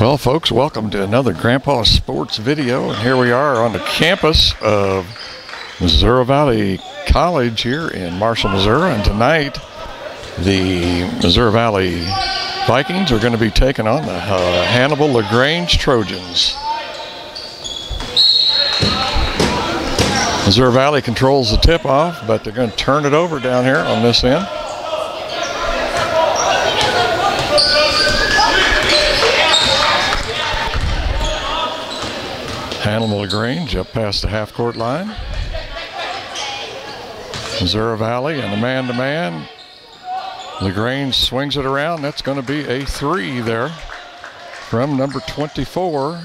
Well, folks, welcome to another Grandpa's Sports video, and here we are on the campus of Missouri Valley College here in Marshall, Missouri, and tonight the Missouri Valley Vikings are going to be taking on the Hannibal LaGrange Trojans. Missouri Valley controls the tip-off, but they're going to turn it over down here on this end. Hannibal LaGrange up past the half-court line. Missouri Valley and a man-to-man. LaGrange swings it around. That's going to be a three there from number 24.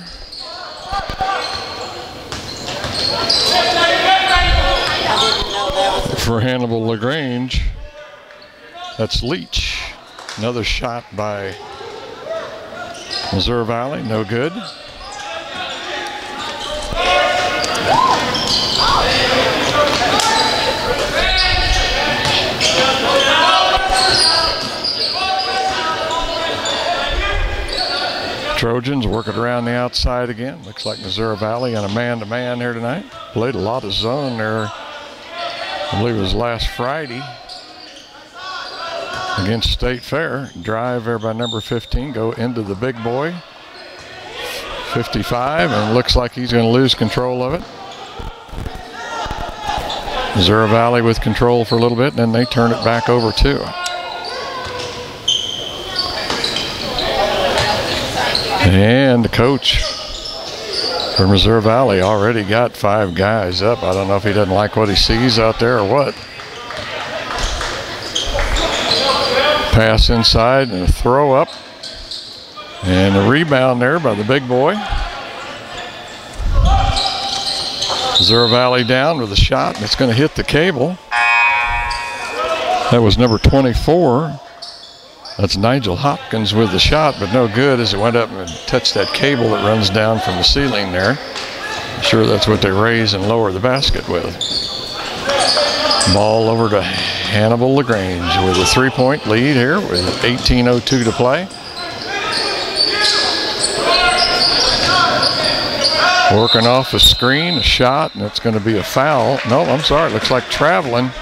For Hannibal LaGrange, that's Leach. Another shot by Missouri Valley, no good. Trojans working around the outside again. Looks like Missouri Valley and a man-to-man here tonight. Played a lot of zone there. I believe it was last Friday against State Fair. Drive there by number 15, go into the big boy. 55, and looks like he's going to lose control of it. Missouri Valley with control for a little bit, and then they turn it back over too. And the coach for Missouri Valley already got 5 guys up. I don't know if he doesn't like what he sees out there or what. Pass inside and a throw up. And a rebound there by the big boy. Missouri Valley down with a shot, and it's going to hit the cable. That was number 24. That's Nigel Hopkins with the shot, but no good as it went up and touched that cable that runs down from the ceiling there. I'm sure that's what they raise and lower the basket with. Ball over to Hannibal LaGrange with a 3-point lead here with 18:02 to play. Working off a screen, a shot, and it's going to be a foul. No, I'm sorry, it looks like traveling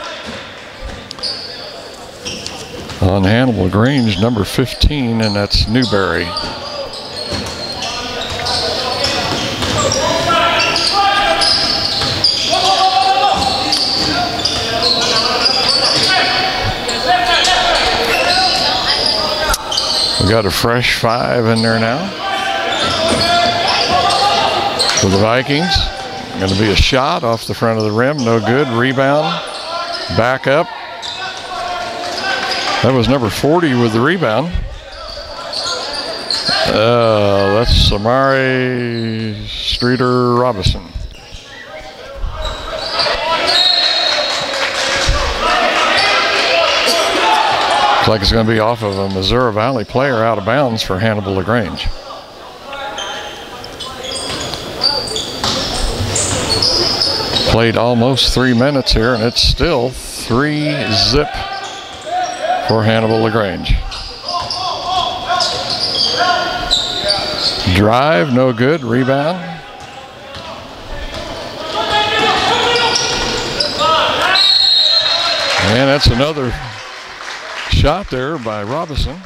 on Hannibal LaGrange, number 15, and that's Newberry. We got a fresh 5 in there now for the Vikings. Going to be a shot off the front of the rim, no good. Rebound, back up. That was number 40 with the rebound. That's Samari Streeter Robinson. Looks like it's going to be off of a Missouri Valley player out of bounds for Hannibal LaGrange. Played almost 3 minutes here, and it's still 3-zip for Hannibal LaGrange. Drive, no good. Rebound. And that's another shot there by Robinson,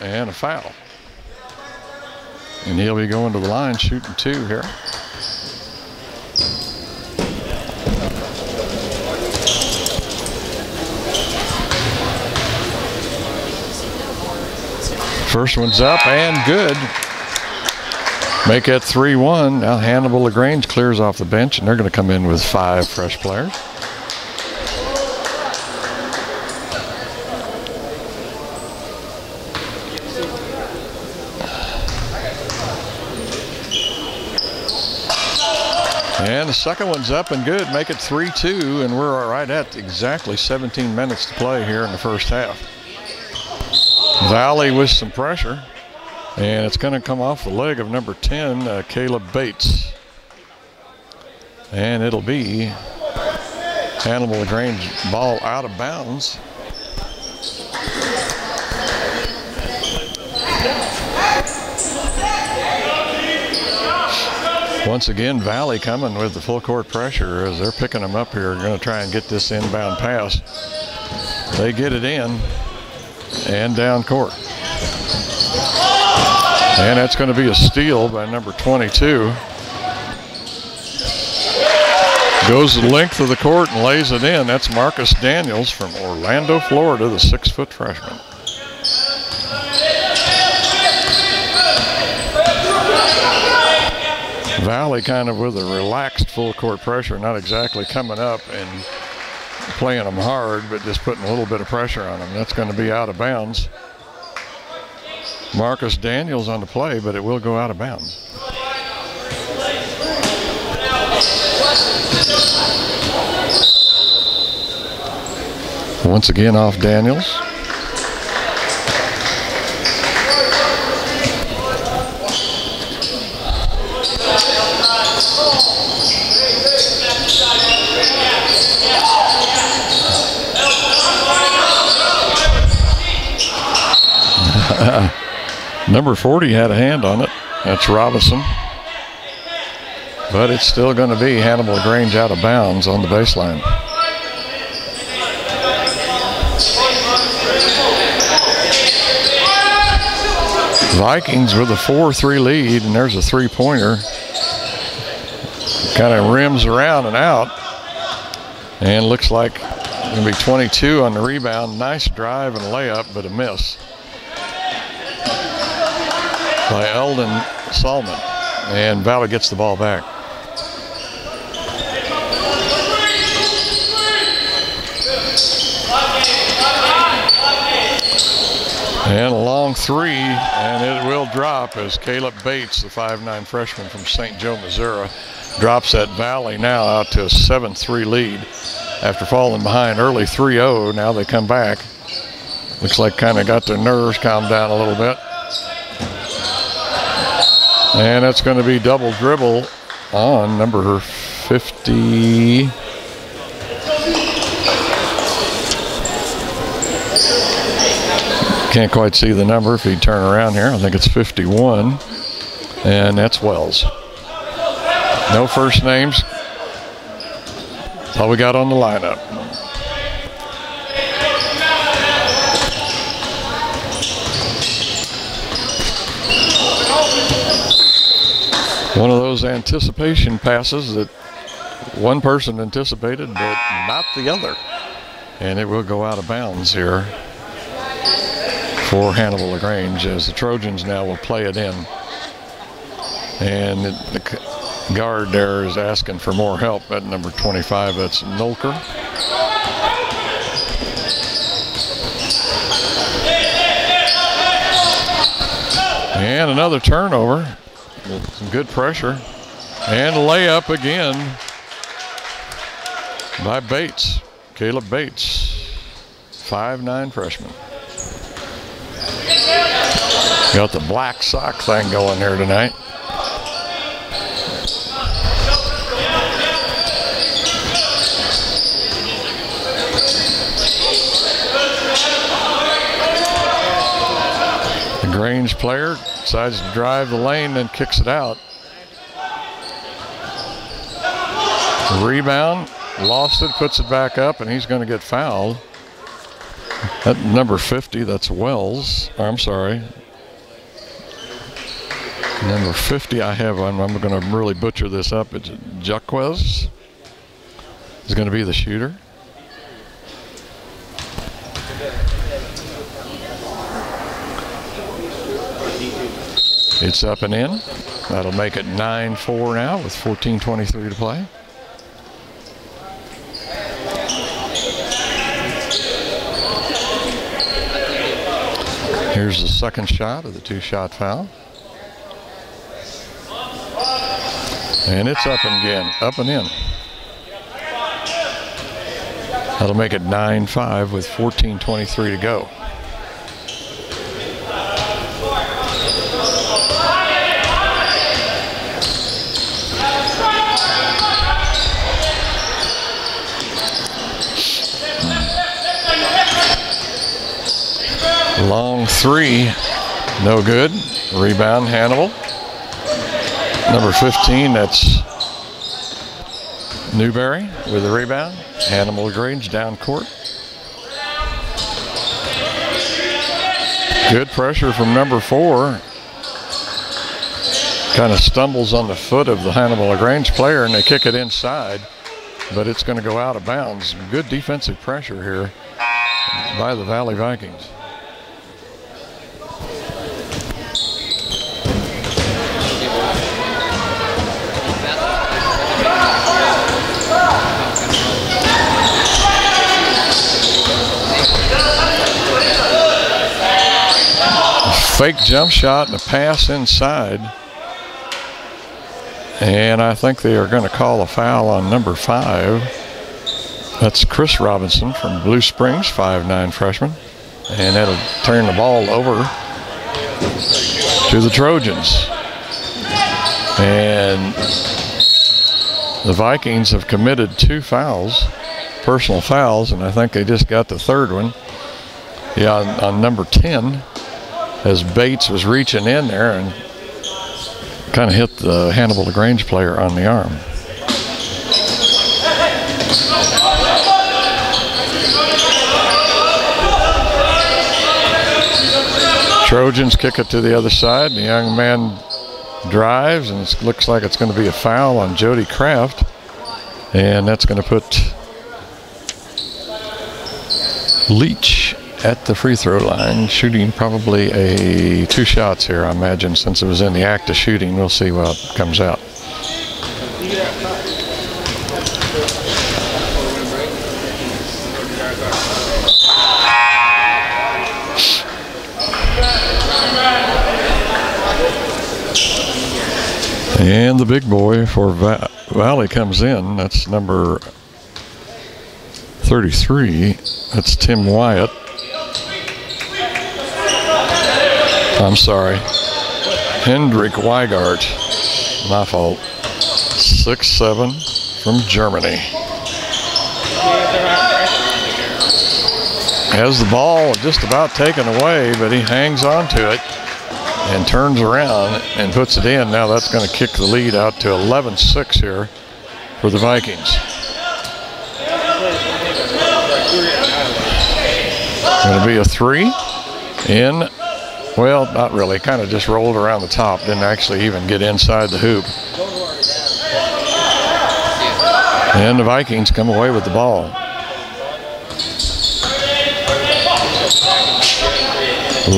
and a foul. And he'll be going to the line shooting 2 here. First one's up and good. Make it 3-1. Now Hannibal LaGrange clears off the bench, and they're going to come in with 5 fresh players. And the second one's up and good. Make it 3-2, and we're right at exactly 17 minutes to play here in the first half. Valley with some pressure, and it's going to come off the leg of number 10, Caleb Bates. And it'll be Hannibal LaGrange ball out of bounds. Once again, Valley coming with the full court pressure as they're picking them up here. Going to try and get this inbound pass. They get it in and down court. And that's going to be a steal by number 22. Goes the length of the court and lays it in. That's Marcus Daniels from Orlando, Florida, the 6-foot freshman. Valley kind of with a relaxed full court pressure, not exactly coming up and playing them hard, but just putting a little bit of pressure on them. That's going to be out of bounds. Marcus Daniels on the play, but it will go out of bounds. Once again off Daniels. Number 40 had a hand on it. That's Robinson. But it's still going to be Hannibal LaGrange out of bounds on the baseline. Vikings with a 4-3 lead, and there's a three-pointer. Kind of rims around and out. And looks like it's going to be 22 on the rebound. Nice drive and layup, but a miss by Eldon Salmon. And Valley gets the ball back. And a long three, and it will drop as Caleb Bates, the 5'9" freshman from St. Joe, Missouri, drops that Valley now out to a 7-3 lead. After falling behind early 3-0, now they come back. Looks like kind of got their nerves calmed down a little bit. And that's going to be double dribble on number 50. Can't quite see the number if he'd turn around here. I think it's 51. And that's Wells. No first names. That's all we got on the lineup. One of those anticipation passes that one person anticipated, but not the other. And it will go out of bounds here for Hannibal LaGrange as the Trojans now will play it in. And the guard there is asking for more help at number 25. That's Nolker. And another turnover. Some good pressure. And layup again by Bates. Caleb Bates, 5'9" freshman. Got the black sock thing going there tonight. The Grange player decides to drive the lane, then kicks it out. Rebound, lost it, puts it back up, and he's going to get fouled. At number 50, that's Wells. I'm sorry. Number 50, I have one. I'm going to really butcher this up. It's Jaquez is going to be the shooter. It's up and in. That'll make it 9-4 now with 14:23 to play. Here's the second shot of the two-shot foul. And it's up and again, up and in. That'll make it 9-5 with 14:23 to go. Long three, no good. Rebound, Hannibal. Number 15, that's Newberry with the rebound. Hannibal LaGrange down court. Good pressure from number 4. Kind of stumbles on the foot of the Hannibal LaGrange player, and they kick it inside, but it's going to go out of bounds. Good defensive pressure here by the Valley Vikings. Fake jump shot and a pass inside. And I think they are going to call a foul on number 5. That's Chris Robinson from Blue Springs, 5'9" freshman. And that'll turn the ball over to the Trojans. And the Vikings have committed 2 fouls, personal fouls, and I think they just got the 3rd one. Yeah, on number 10. As Bates was reaching in there and kind of hit the Hannibal LaGrange player on the arm. Trojans kick it to the other side. The young man drives, and it looks like it's going to be a foul on Jody Kraft. And that's going to put Leach at the free throw line, shooting probably 2 shots here, I imagine, since it was in the act of shooting. We'll see what comes out. And the big boy for Valley comes in. That's number 33. That's Tim Wyatt. I'm sorry. Hendrik Weigart. My fault. 6'7" from Germany. Has the ball just about taken away, but he hangs on to it and turns around and puts it in. Now that's going to kick the lead out to 11-6 here for the Vikings. Going to be a 3 in. Well, not really. Kind of just rolled around the top. Didn't actually even get inside the hoop. And the Vikings come away with the ball.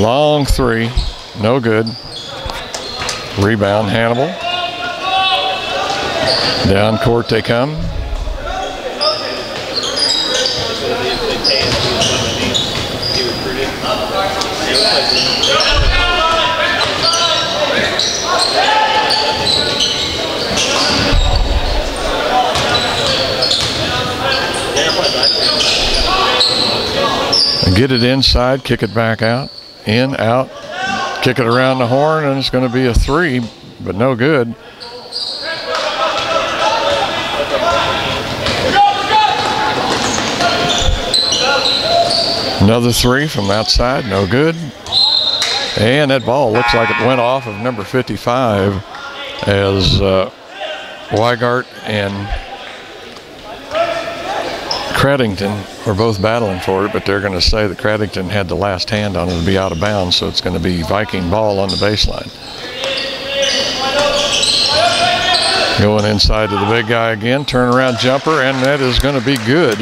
Long 3. No good. Rebound, Hannibal. Down court they come. Get it inside, kick it back out, in, out, kick it around the horn, and it's going to be a 3, but no good. Another 3 from outside, no good. And that ball looks like it went off of number 55 as Weigart and Craddington were both battling for it, but they're going to say that Craddington had the last hand on it and be out of bounds, so it's going to be Viking ball on the baseline. Going inside to the big guy again, turnaround jumper, and that is going to be good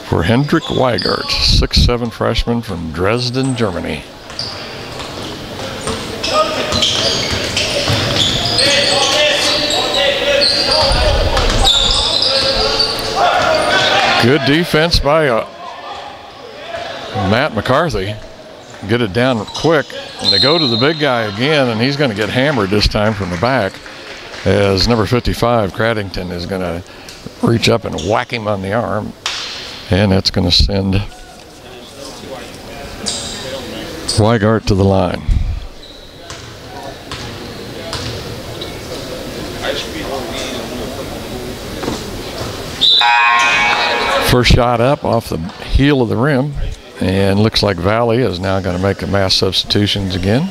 for Hendrik Weigart, 6'7" freshman from Dresden, Germany. Good defense by Matt McCarthy. Get it down quick, and they go to the big guy again, and he's going to get hammered this time from the back as number 55, Craddington, is going to reach up and whack him on the arm, and that's going to send Weigart to the line. First shot up off the heel of the rim, and looks like Valley is now going to make the mass substitutions again.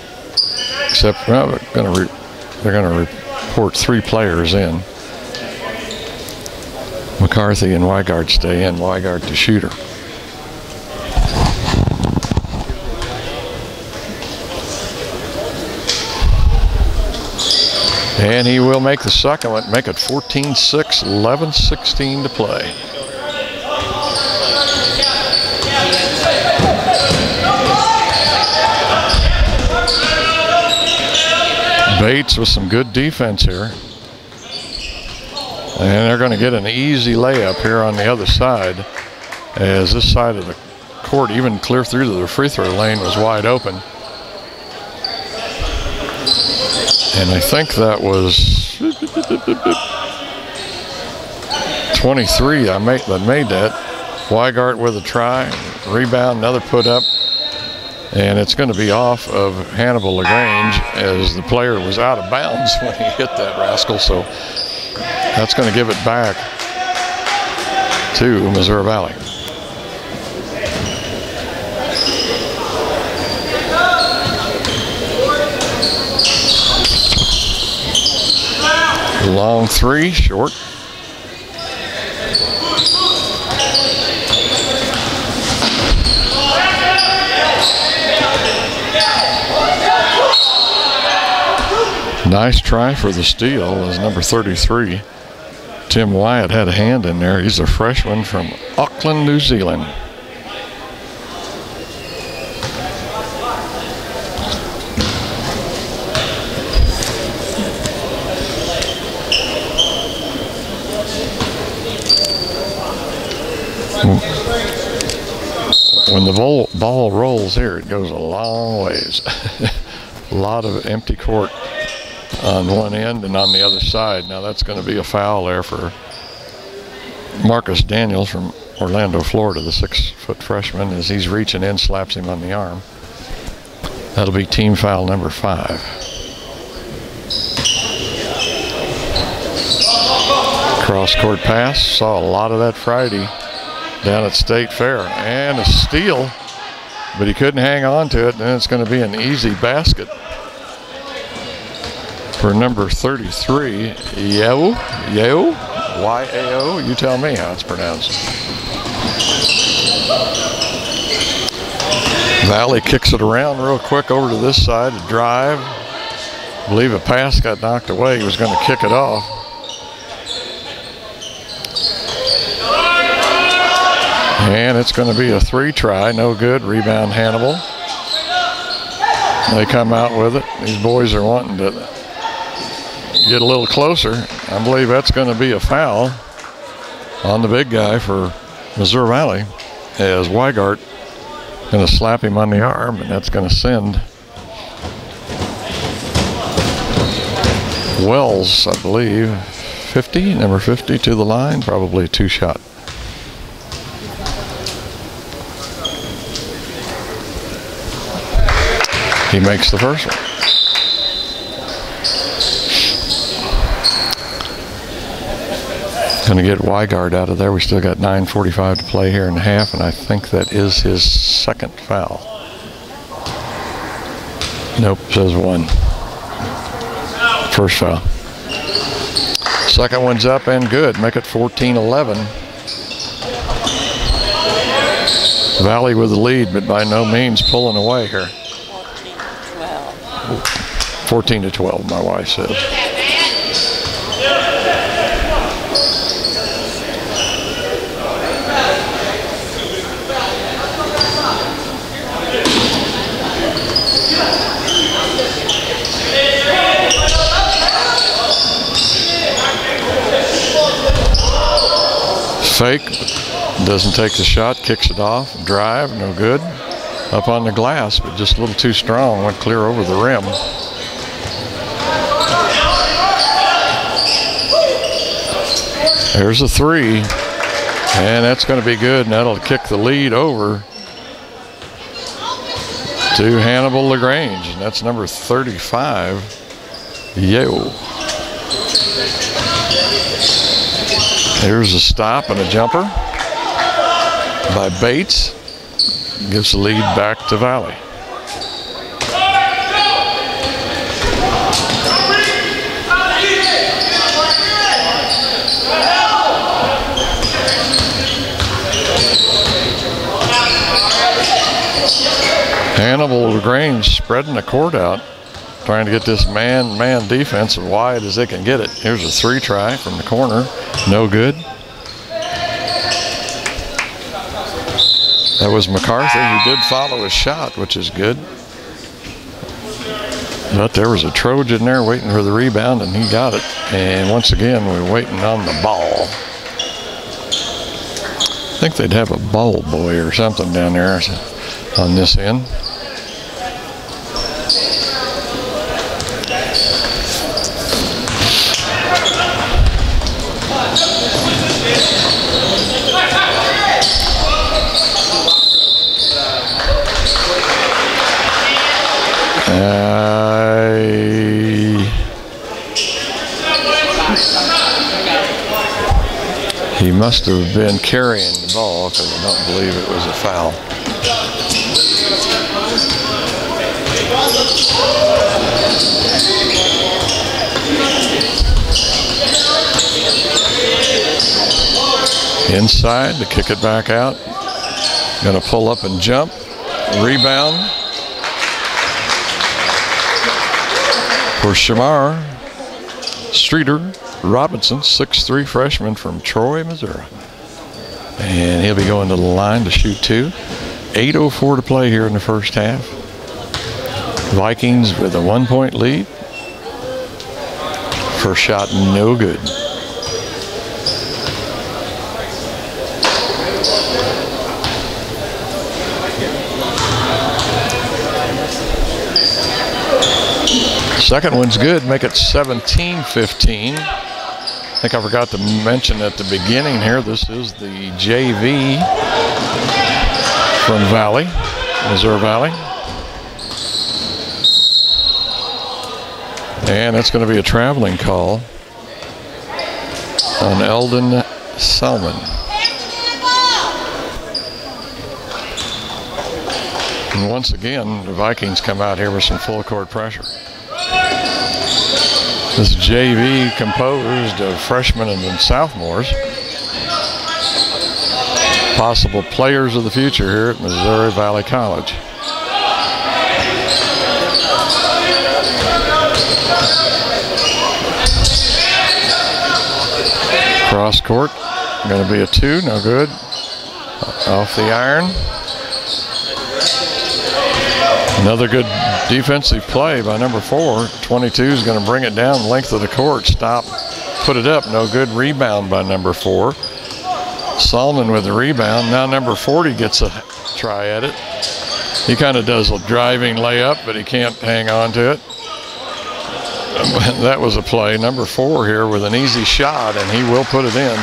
Except well, they're going to report 3 players in. McCarthy and Weigart stay in. Weigart the shooter. And he will make the second one, make it 14-6, 11-16 to play. Bates with some good defense here. And they're going to get an easy layup here on the other side, as this side of the court, even clear through to the free throw lane, was wide open. And I think that was 23 that made that. Weigart with a try, rebound, another put up. And it's going to be off of Hannibal LaGrange, as the player was out of bounds when he hit that rascal. So that's going to give it back to Missouri Valley. Long three, short. Nice try for the steal as number 33. Tim Wyatt had a hand in there. He's a freshman from Auckland, New Zealand. When the ball rolls here, it goes a long ways. A lot of empty court on one end and on the other side. Now that's going to be a foul there for Marcus Daniels from Orlando, Florida, the 6-foot freshman, as he's reaching in, slaps him on the arm. That'll be team foul number 5. Cross-court pass. Saw a lot of that Friday down at State Fair. And a steal, but he couldn't hang on to it, and it's going to be an easy basket for number 33, Yao, Y-A-O. You tell me how it's pronounced. Valley kicks it around real quick over to this side to drive. I believe a pass got knocked away. He was going to kick it off. And it's going to be a 3 try, no good. Rebound Hannibal. They come out with it. These boys are wanting to get a little closer. I believe that's going to be a foul on the big guy for Missouri Valley, as Weigart going to slap him on the arm, and that's going to send Wells, I believe, number 50 to the line, probably a 2-shot. He makes the first one. Going to get Weigart out of there. We still got 9:45 to play here in the half, and I think that is his second foul. Nope, says 1. First foul. Second one's up and good. Make it 14-11. Valley with the lead, but by no means pulling away here. 14-12, my wife says. Fake, doesn't take the shot, kicks it off, drive, no good. Up on the glass, but just a little too strong, went clear over the rim. There's a 3, and that's going to be good, and that'll kick the lead over to Hannibal LaGrange, and that's number 35, Yeo. Here's a stop and a jumper by Bates. Gives the lead back to Valley. Hannibal LaGrange spreading the court out, trying to get this man-man defense as wide as they can get it. Here's a 3 try from the corner. No good. That was McCarthy, who did follow his shot, which is good. But there was a Trojan there waiting for the rebound, and he got it. And once again, we're waiting on the ball. I think they'd have a ball boy or something down there on this end. He must have been carrying the ball because I don't believe it was a foul. Inside to kick it back out. Going to pull up and jump. Rebound for Shamar Streeter Robinson, 6'3" freshman from Troy, Missouri. And he'll be going to the line to shoot 2. 8:04 to play here in the first half. Vikings with a 1-point lead. First shot, no good. Second one's good, make it 17-15. I think I forgot to mention at the beginning here, this is the JV from Valley, Missouri Valley. And that's going to be a traveling call on Eldon Salmon. And once again, the Vikings come out here with some full court pressure. This JV composed of freshmen and sophomores. Possible players of the future here at Missouri Valley College. Cross court, going to be a 2, no good. Off the iron. Another good defensive play by number 4. 22 is going to bring it down the length of the court. Stop, put it up, no good. Rebound by number 4. Solomon with the rebound. Now number 40 gets a try at it. He kind of does a driving layup, but he can't hang on to it. That was a play. Number 4 here with an easy shot, and he will put it in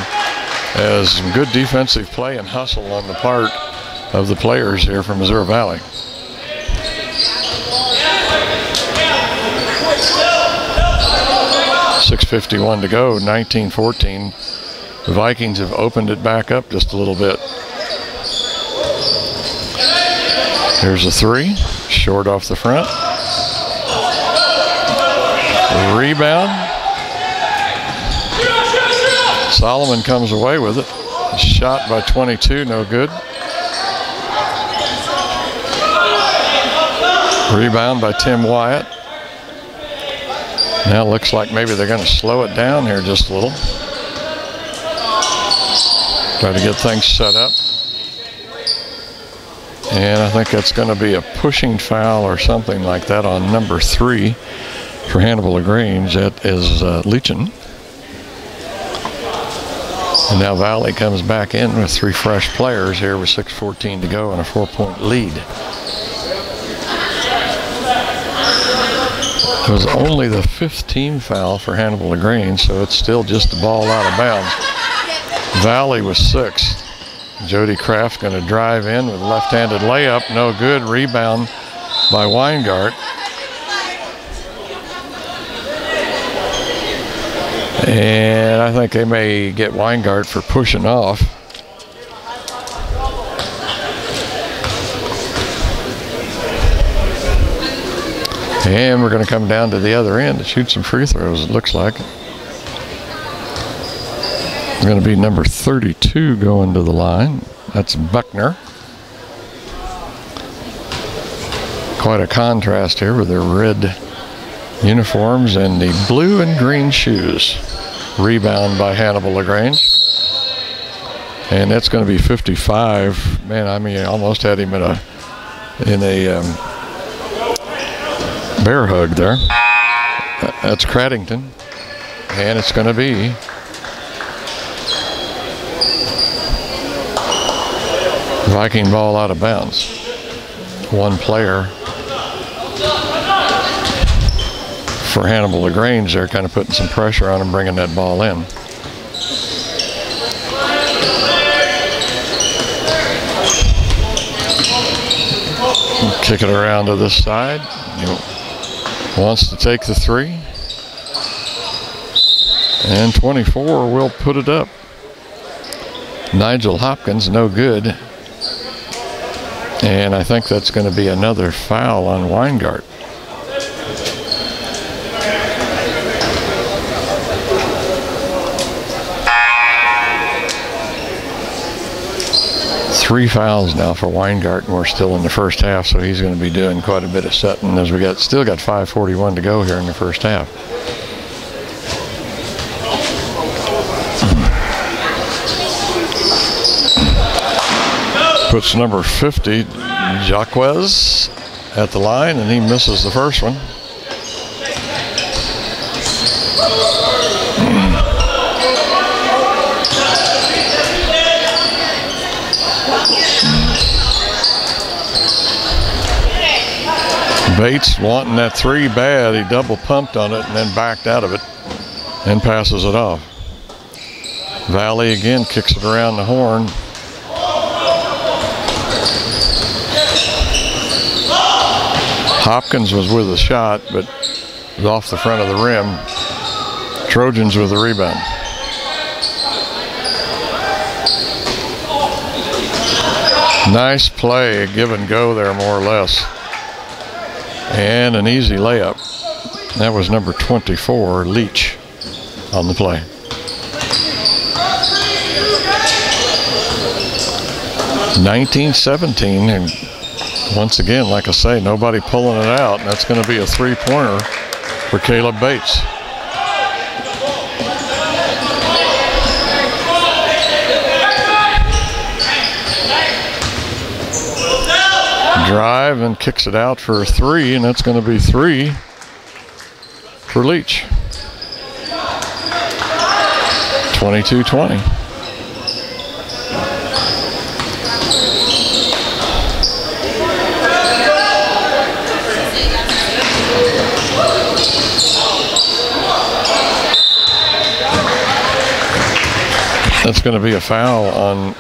as some good defensive play and hustle on the part of the players here from Missouri Valley. 6:51 to go, 19-14. The Vikings have opened it back up just a little bit. Here's a 3, short off the front. Rebound. Solomon comes away with it. Shot by 22, no good. Rebound by Tim Wyatt. Now it looks like maybe they're going to slow it down here just a little. Try to get things set up. And I think that's going to be a pushing foul or something like that on number 3 for Hannibal LaGrange. That is Leachin. And now Valley comes back in with 3 fresh players here with 6:14 to go and a 4-point lead. It was only the 5th team foul for Hannibal LaGrange, so it's still just a ball out of bounds. Valley was 6th. Jody Kraft going to drive in with a left-handed layup. No good. Rebound by Weingart. And I think they may get Weingart for pushing off. And we're going to come down to the other end to shoot some free throws, it looks like. It's going to be number 32 going to the line. That's Buckner. Quite a contrast here with their red uniforms and the blue and green shoes. Rebound by Hannibal LaGrange. And that's going to be 55. Man, I mean, I almost had him in a bear hug there. That's Craddington. And it's going to be Viking ball out of bounds. One player for Hannibal LaGrange. They're kind of putting some pressure on him, bringing that ball in. Kick it around to this side. He wants to take the three. And 24 will put it up. Nigel Hopkins, no good. And I think that's going to be another foul on Weingart. Three fouls now for Weingart, and we're still in the first half, so he's going to be doing quite a bit of setting as we still got 5:41 to go here in the first half. Puts number 50, Jaquez, at the line, and he misses the first one. Bates wanting that three bad. He double pumped on it and then backed out of it and passes it off. Valley again kicks it around the horn. Hopkins was with a shot, but was off the front of the rim. Trojans with the rebound. Nice play, a give and go there more or less. And an easy layup. That was number 24, Leach, on the play. (19-17), and once again, like I say, nobody pulling it out. And that's going to be a three-pointer for Caleb Bates. Drive and kicks it out for a three, and that's going to be three for Leach. 22-20. That's going to be a foul on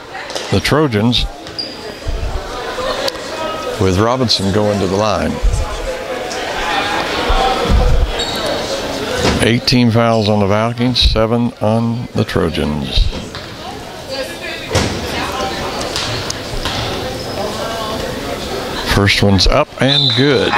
the Trojans, with Robinson going to the line. 18 fouls on the Vikings, 7 on the Trojans. First one's up and good.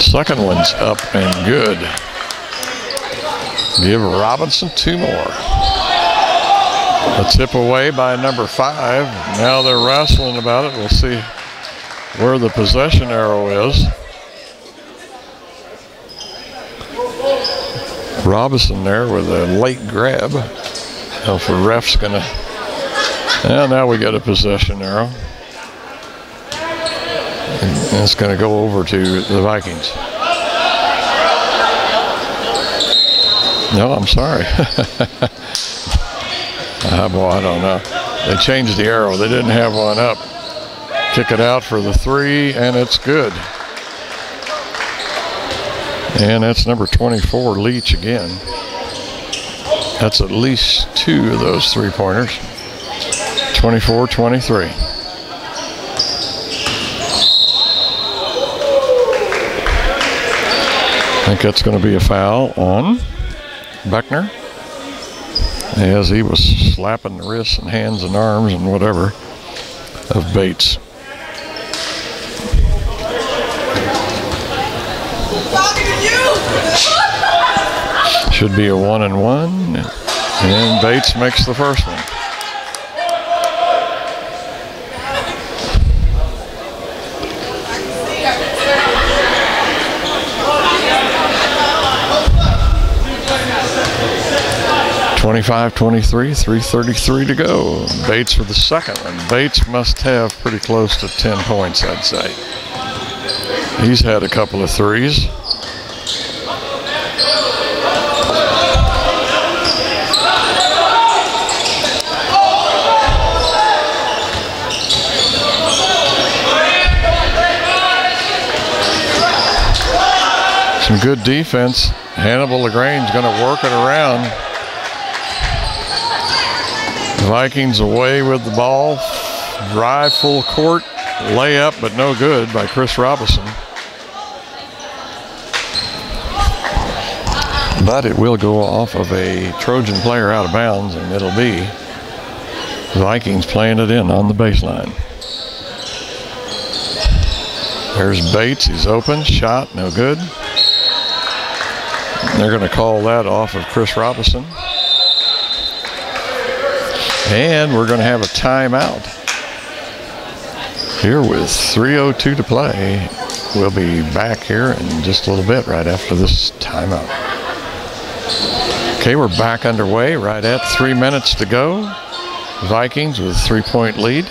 Second one's up and good. Give Robinson 2 more. A tip away by number 5. Now they're wrestling about it. We'll see where the possession arrow is. Robinson there with a late grab. If the ref's gonna, and now we got a possession arrow. And it's going to go over to the Vikings. No, I'm sorry. Boy, I don't know. They changed the arrow. They didn't have one up. Kick it out for the three, and it's good. And that's number 24, Leach again. That's at least 2 of those three-pointers. 24-23. I think that's going to be a foul on Beckner, as he was slapping the wrists and hands and arms and whatever of Bates. Should be a 1-1, and Bates makes the first one. (25-23), 3:33 to go. Bates for the second one. Bates must have pretty close to 10 points, I'd say. He's had a couple of threes. Some good defense. Hannibal LaGrange going to work it around. Vikings away with the ball. Drive full court. Layup, but no good by Chris Robinson. But it will go off of a Trojan player out of bounds, and it'll be the Vikings playing it in on the baseline. There's Bates. He's open. Shot, no good. They're going to call that off of Chris Robinson. And we're going to have a timeout here with 3:02 to play. We'll be back here in just a little bit right after this timeout. Okay, we're back underway right at 3 minutes to go. Vikings with a 3-point lead.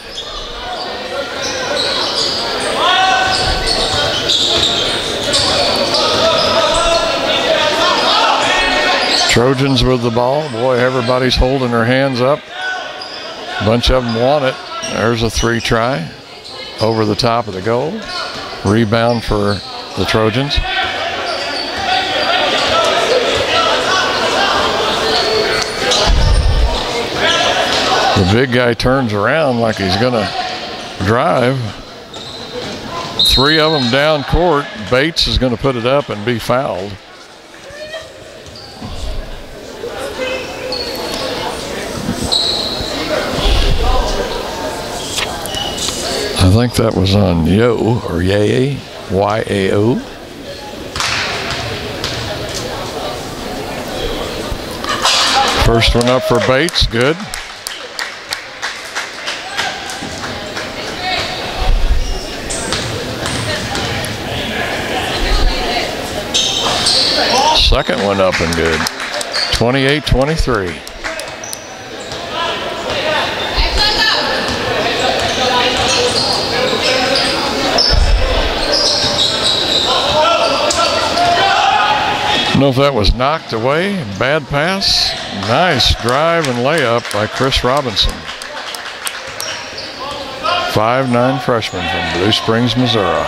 Trojans with the ball. Boy, everybody's holding their hands up. A bunch of them want it. There's a three try over the top of the goal. Rebound for the Trojans. The big guy turns around like he's going to drive. Three of them down court. Bates is going to put it up and be fouled. I think that was on Yo, or Yay, Y-A-O. First one up for Bates, good. Second one up and good. 28-23. I don't know if that was knocked away. Bad pass. Nice drive and layup by Chris Robinson. 5'9" freshman from Blue Springs, Missouri.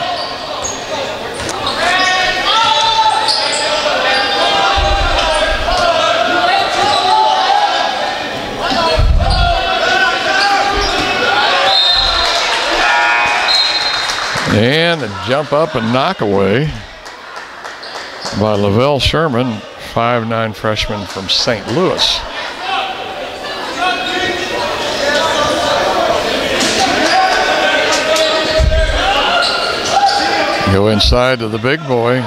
And a jump up and knock away by Lavelle Sherman, 5'9" freshman from St. Louis. Go inside to the big boy.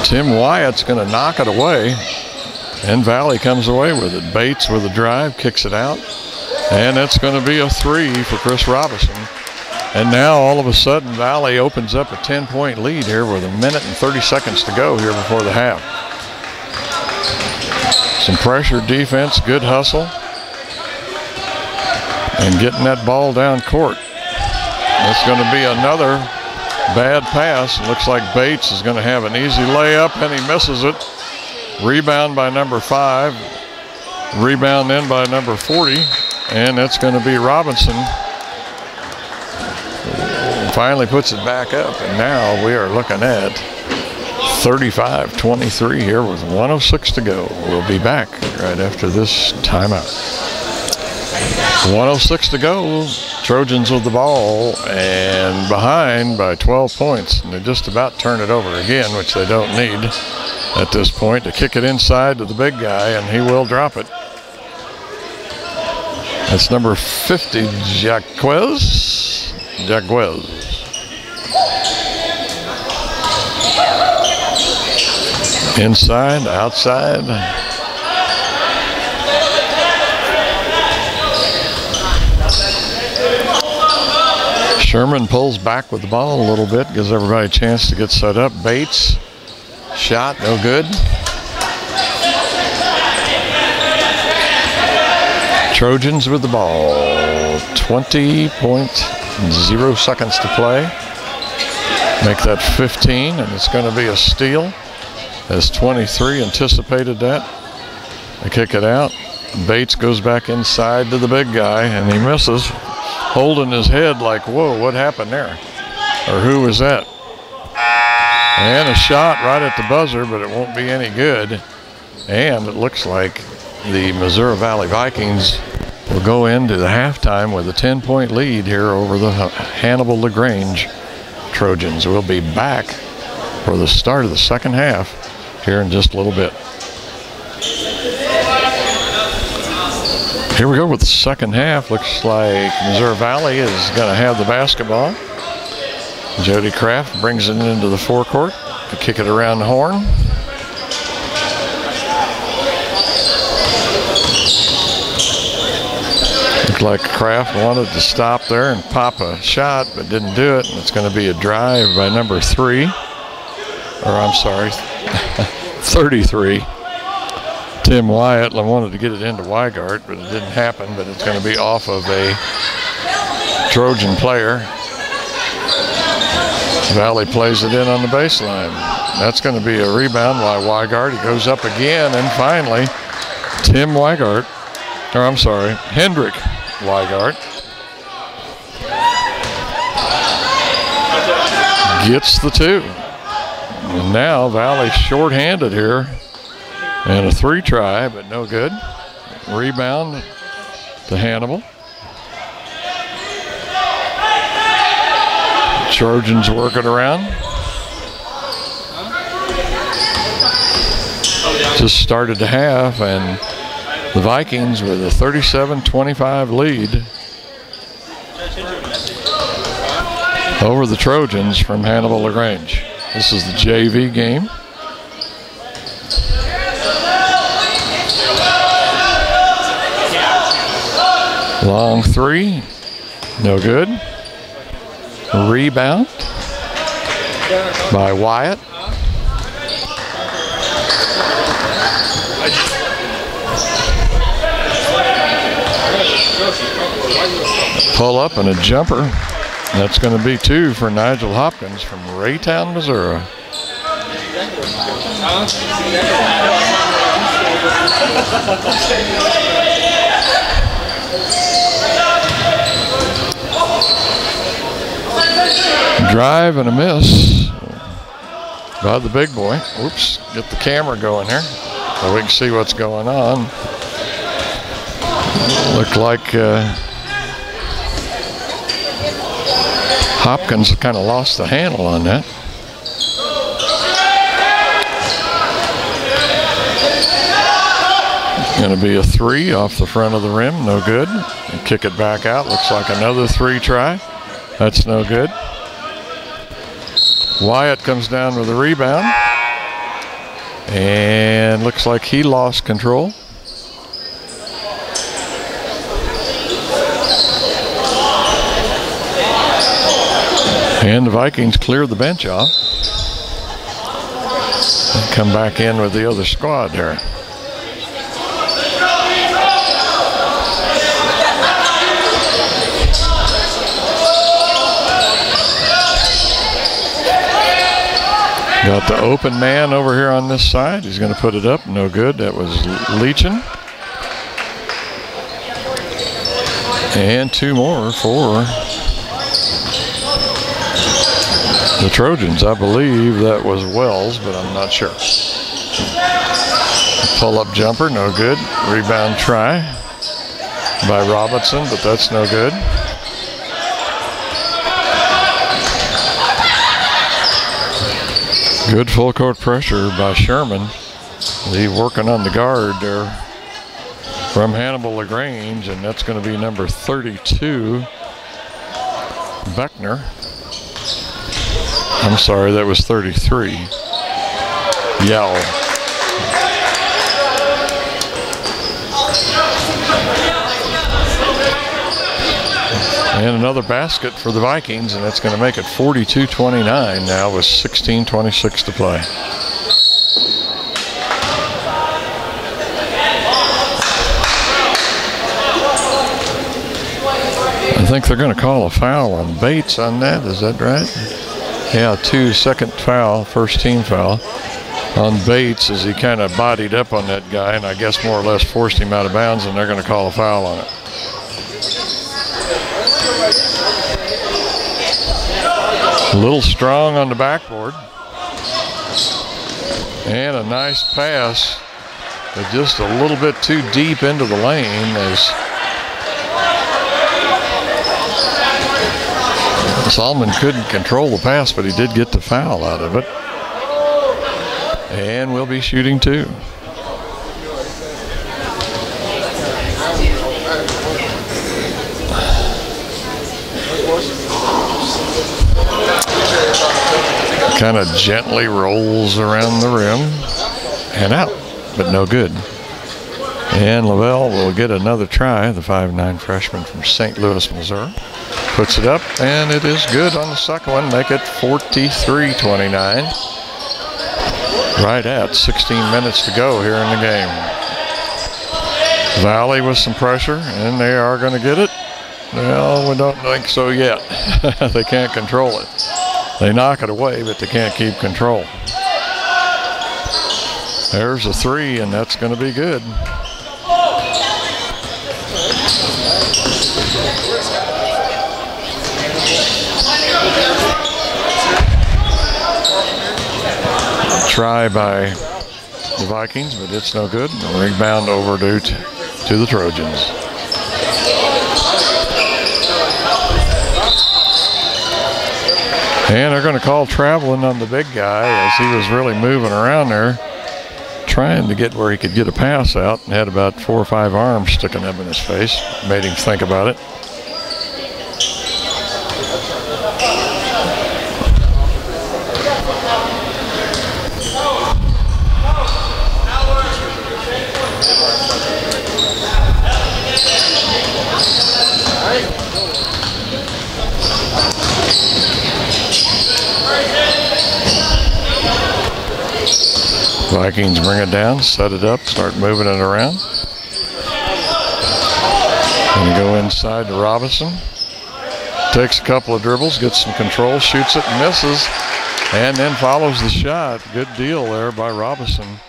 Tim Wyatt's going to knock it away, and Valley comes away with it. Bates with a drive, kicks it out, and that's going to be a three for Chris Robinson. And now all of a sudden Valley opens up a 10-point lead here with 1 minute and 30 seconds to go here before the half. Some pressure defense, good hustle, and getting that ball down court. It's going to be another bad pass. Looks like Bates is going to have an easy layup, and he misses it. Rebound by number 5. Rebound in by number 40, and that's going to be Robinson. Finally puts it back up, and now we are looking at 35-23 here with 1:06 to go. We'll be back right after this timeout. 1:06 to go. Trojans with the ball and behind by 12 points. And they just about turn it over again, which they don't need at this point, to kick it inside to the big guy, and he will drop it. That's number 50, Jaquez. Inside, outside. Sherman pulls back with the ball a little bit, gives everybody a chance to get set up. Bates, shot, no good. Trojans with the ball. 20.0 seconds to play. Make that 15, and it's going to be a steal, as 23 anticipated that. They kick it out. Bates goes back inside to the big guy, and he misses, holding his head like, whoa, what happened there? Or who was that? And a shot right at the buzzer, but it won't be any good. And it looks like the Missouri Valley Vikings will go into the halftime with a 10-point lead here over the Hannibal LaGrange Trojans. We'll be back for the start of the second half here in just a little bit. Here we go with the second half. Looks like Missouri Valley is going to have the basketball. Jody Kraft brings it into the forecourt to kick it around the horn. Looked like Kraft wanted to stop there and pop a shot, but didn't do it. And it's going to be a drive by number 33. Tim Wyatt. I wanted to get it into Weigart, but it didn't happen. But it's going to be off of a Trojan player. Valley plays it in on the baseline. That's going to be a rebound by Weigart. He goes up again, and finally, Hendrick Weigart gets the two. And now Valley shorthanded here. And a three try, but no good. Rebound to Hannibal. Trojans working around. Just started the half, and the Vikings with a 37-25 lead over the Trojans from Hannibal LaGrange. This is the JV game. Long three, no good. Rebound by Wyatt. Pull up and a jumper. That's going to be two for Nigel Hopkins from Raytown, Missouri. Drive and a miss by the big boy. Oops, get the camera going here so we can see what's going on. Looked like Hopkins kind of lost the handle on that. Going to be a three off the front of the rim, no good. And kick it back out. Looks like another three try. That's no good. Wyatt comes down with a rebound. And looks like he lost control. And the Vikings cleared the bench off. And come back in with the other squad there. Got the open man over here on this side. He's going to put it up. No good. That was Leachin. And two more for the Trojans. I believe that was Wells, but I'm not sure. Pull-up jumper, no good. Rebound try by Robinson, but that's no good. Good full court pressure by Sherman. He's working on the guard there from Hannibal LaGrange, and that's going to be number 32, Beckner. I'm sorry, that was 33. yell. And another basket for the Vikings, and that's going to make it 42-29 now with 16:26 to play. I think they're going to call a foul on Bates on that. Is that right? Yeah, 2 second foul, first team foul on Bates as he kind of bodied up on that guy and I guess more or less forced him out of bounds, and they're going to call a foul on it. A little strong on the backboard. And a nice pass, but just a little bit too deep into the lane as Solomon couldn't control the pass, but he did get the foul out of it. And we'll be shooting two. Kind of gently rolls around the rim and out, but no good. And Lavelle will get another try, the 5'9" freshman from St. Louis, Missouri. Puts it up, and it is good on the second one. Make it 43-29. Right at 16 minutes to go here in the game. Valley with some pressure, and they are going to get it. Well, we don't think so yet. They can't control it. They knock it away, but they can't keep control. There's a three, and that's going to be good. Try by the Vikings, but it's no good. Rebound over to the Trojans. And they're going to call traveling on the big guy as he was really moving around there, trying to get where he could get a pass out, and had about 4 or 5 arms sticking up in his face. Made him think about it. Vikings bring it down, set it up, start moving it around. And go inside to Robinson. Takes a couple of dribbles, gets some control, shoots it, misses, and then follows the shot. Good deal there by Robinson,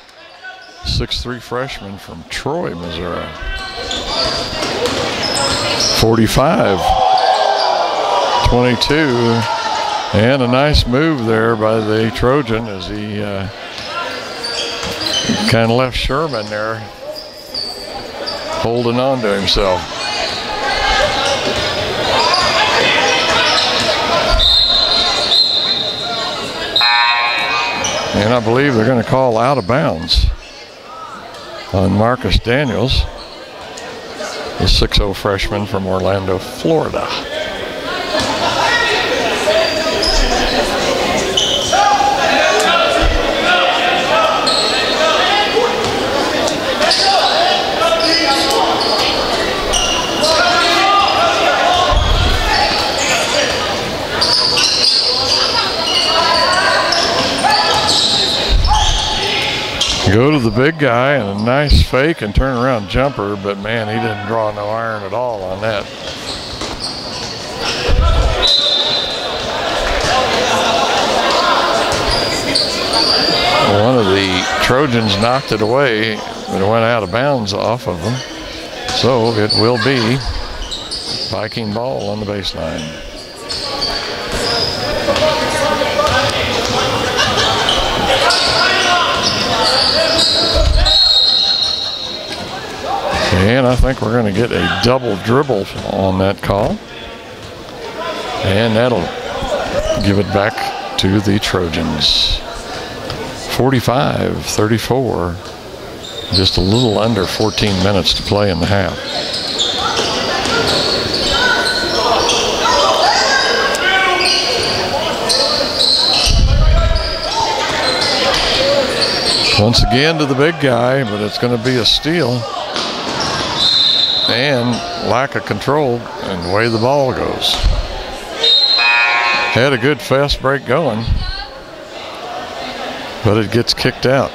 6'3" freshman from Troy, Missouri. 45-22, and a nice move there by the Trojan as he kind of left Sherman there holding on to himself. And I believe they're going to call out of bounds on Marcus Daniels, the 6'0" freshman from Orlando, Florida. Go to the big guy and a nice fake and turn around jumper, but man, he didn't draw no iron at all on that. One of the Trojans knocked it away, but it went out of bounds off of them. So it will be Viking ball on the baseline. And I think we're going to get a double dribble on that call. And that'll give it back to the Trojans. 45-34. Just a little under 14 minutes to play in the half. Once again to the big guy, but it's going to be a steal. And lack of control and the way the ball goes. Had a good fast break going, but it gets kicked out.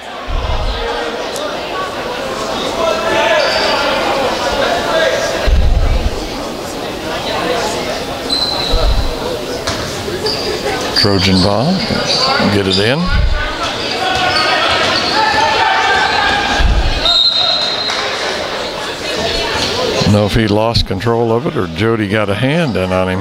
Trojan ball, get it in. Don't know if he lost control of it or Jody got a hand in on him.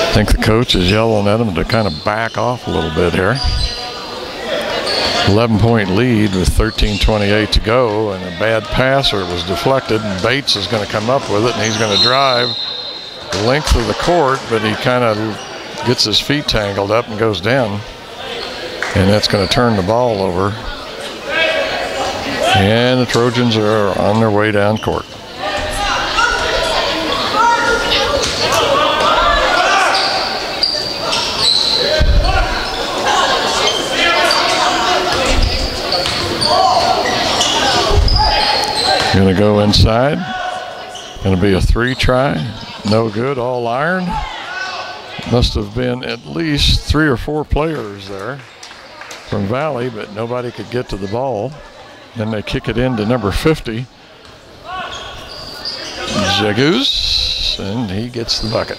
I think the coach is yelling at him to kind of back off a little bit here. 11-point lead with 13:28 to go, and a bad passer was deflected, and Bates is going to come up with it, and he's going to drive the length of the court, but he kind of gets his feet tangled up and goes down, and that's going to turn the ball over. And the Trojans are on their way down court. Going to go inside. Going to be a 3 try. No good, all iron. Must have been at least 3 or 4 players there from Valley, but nobody could get to the ball. Then they kick it into number 50. Jagus, and he gets the bucket.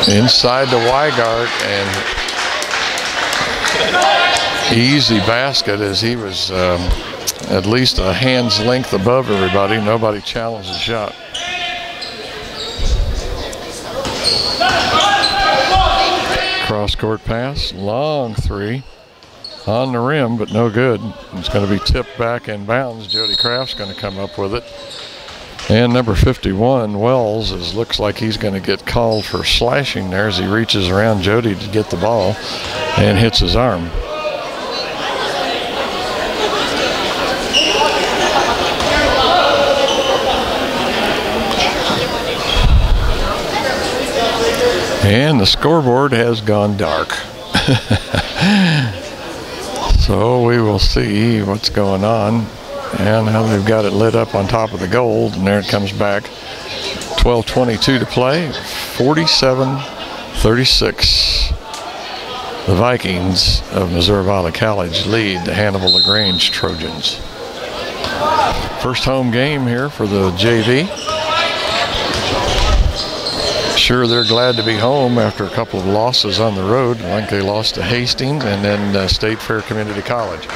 Inside to Weigart, and easy basket as he was at least a hand's length above everybody. Nobody challenged the shot. Cross court pass, long 3 on the rim, but no good. It's going to be tipped back in bounds. Jody Kraft's going to come up with it. And number 51, Wells, looks like he's going to get called for slashing there as he reaches around Jody to get the ball and hits his arm. And the scoreboard has gone dark. So we will see what's going on and how they've got it lit up on top of the gold. And there it comes back. 12:22 to play. 47-36. The Vikings of Missouri Valley College lead the Hannibal LaGrange Trojans. First home game here for the JV. Sure, they're glad to be home after a couple of losses on the road. I think they lost to Hastings and then State Fair Community College.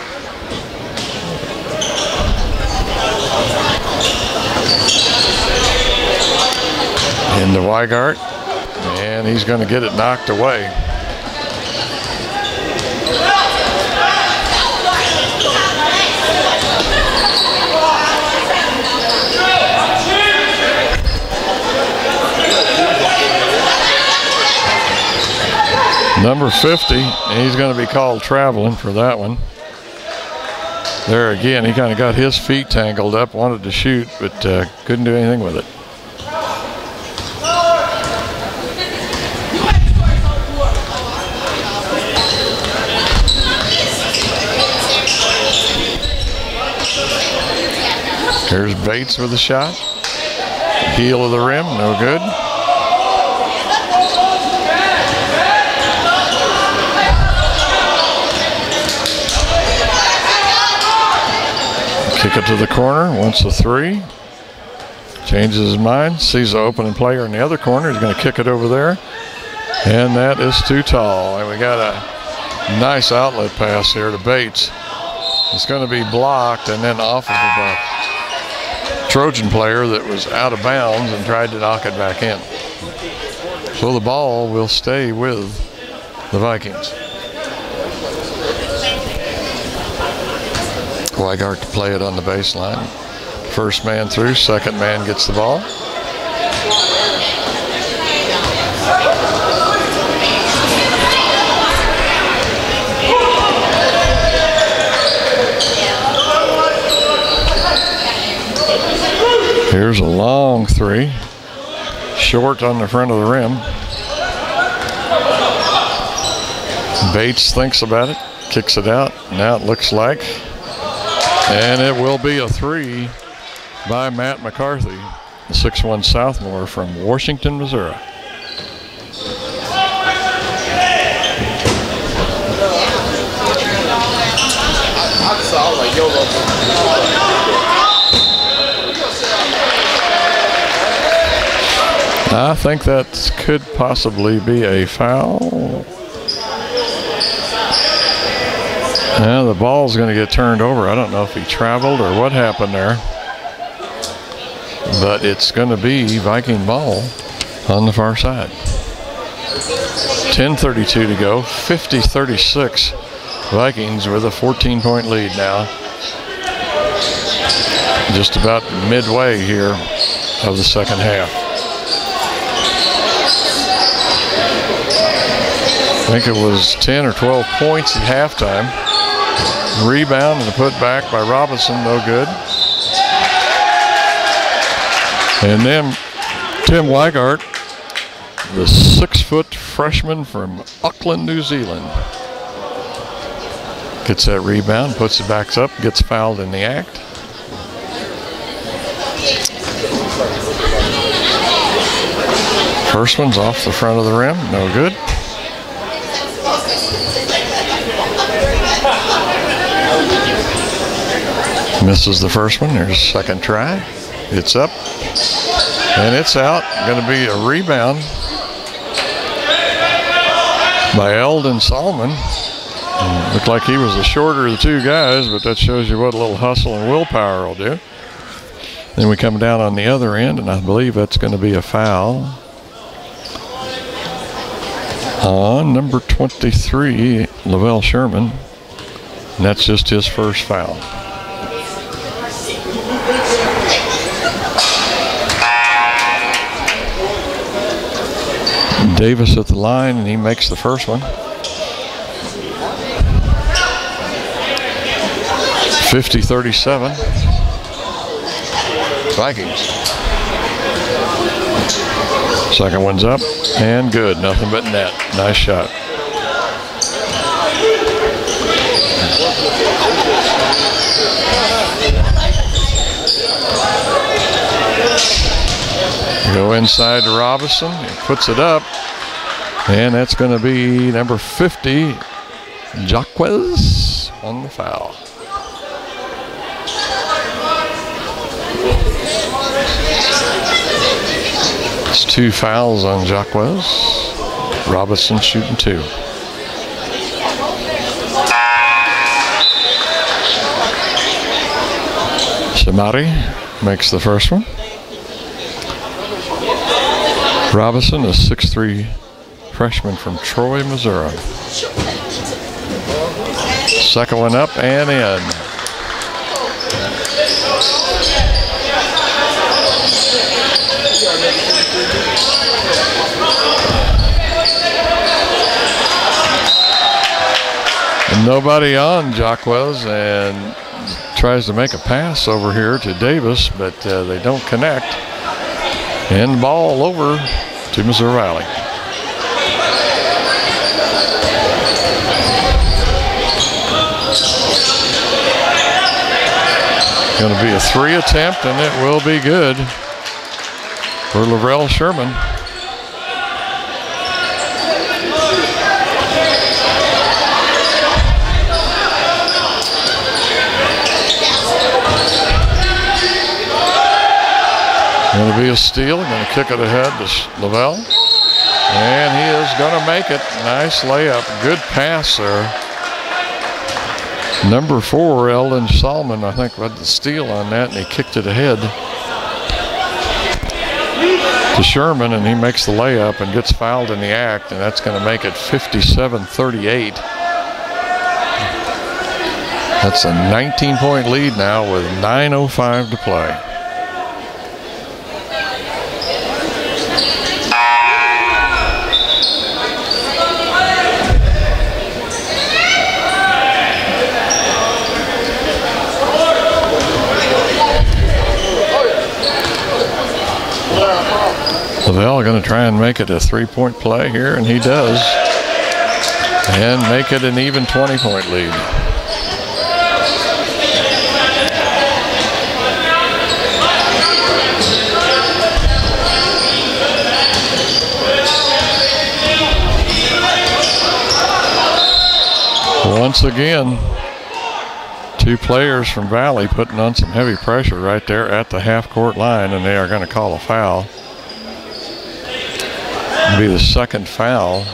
Into Weigart, and he's going to get it knocked away. Number 50, and he's going to be called traveling for that one. There again, he kind of got his feet tangled up, wanted to shoot, but couldn't do anything with it. Here's Bates with a shot. Heel of the rim, no good. Kick it to the corner, wants a 3. Changes his mind, sees the opening player in the other corner. He's going to kick it over there. And that is too tall. And we got a nice outlet pass here to Bates. It's going to be blocked and then off of the Trojan player that was out of bounds and tried to knock it back in. So the ball will stay with the Vikings. Weigart to play it on the baseline. First man through, second man gets the ball. Here's a long three. Short on the front of the rim. Bates thinks about it, kicks it out. Now it looks like, and it will be a three by Matt McCarthy, the 6'1" sophomore from Washington, Missouri. I think that could possibly be a foul. Now the ball's going to get turned over. I don't know if he traveled or what happened there. But it's going to be Viking ball on the far side. 10:32 to go. 50-36. Vikings with a 14-point lead now. Just about midway here of the second half. I think it was 10 or 12 points at halftime. Rebound and a put back by Robinson, no good. And then Tim Weigart, the 6-foot freshman from Auckland, New Zealand, gets that rebound, puts it back up, gets fouled in the act. First one's off the front of the rim, no good. Misses the first one. There's a second try. It's up and it's out. Going to be a rebound by Eldon Solomon. Looked like he was the shorter of the two guys, but that shows you what a little hustle and willpower will do. Then we come down on the other end, and I believe that's going to be a foul on number 23, Lavelle Sherman. And that's just his first foul. Davis at the line, and he makes the first one. 50-37. Vikings. Second one's up and good. Nothing but net. Nice shot. Go inside to Robinson. He puts it up. And that's going to be number 50, Jaquez, on the foul. It's 2 fouls on Jaquez. Robinson shooting 2. Shamari makes the first one. Robinson, a 6'3" freshman from Troy, Missouri. Second one up and in. Nobody on Jaquez, and tries to make a pass over here to Davis, but they don't connect. And the ball over to Missouri Valley. Going to be a 3 attempt, and it will be good for Lavelle Sherman. Going to be a steal. Going to kick it ahead to Lavelle. And he is going to make it. Nice layup. Good pass there. Number 4, Eldon Solomon, I think, had the steal on that, and he kicked it ahead to Sherman, and he makes the layup and gets fouled in the act, and that's going to make it 57-38. That's a 19-point lead now with 9:05 to play. Lavelle going to try and make it a 3-point play here, and he does. And make it an even 20-point lead. Once again, two players from Valley putting on some heavy pressure right there at the half-court line, and they are going to call a foul. It'll be the second foul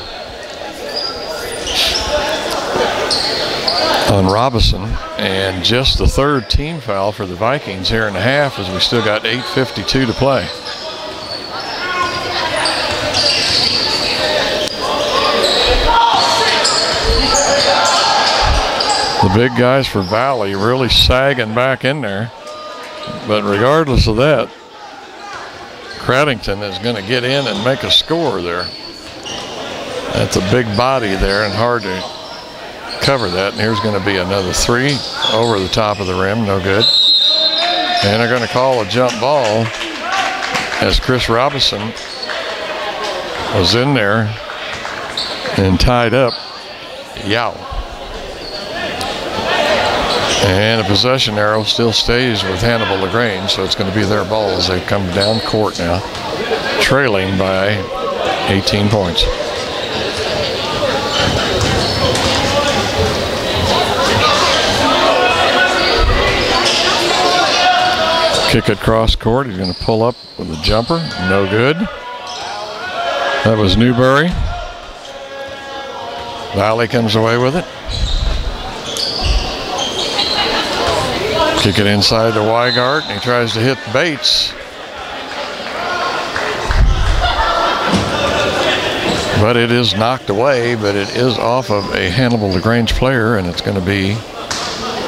on Robinson, and just the third team foul for the Vikings here in the half, as we still got 8:52 to play. The big guys for Valley really sagging back in there. But regardless of that, Craddington is going to get in and make a score there. That's a big body there and hard to cover that. And here's going to be another three over the top of the rim. No good. And they're going to call a jump ball as Chris Robinson was in there and tied up. Yow. And the possession arrow still stays with Hannibal LaGrange, so it's going to be their ball as they come down court now, trailing by 18 points. Kick it cross court. He's going to pull up with a jumper. No good. That was Newberry. Valley comes away with it. Kick it inside to Weigart, and he tries to hit Bates. But it is knocked away, but it is off of a Hannibal LaGrange player, and it's going to be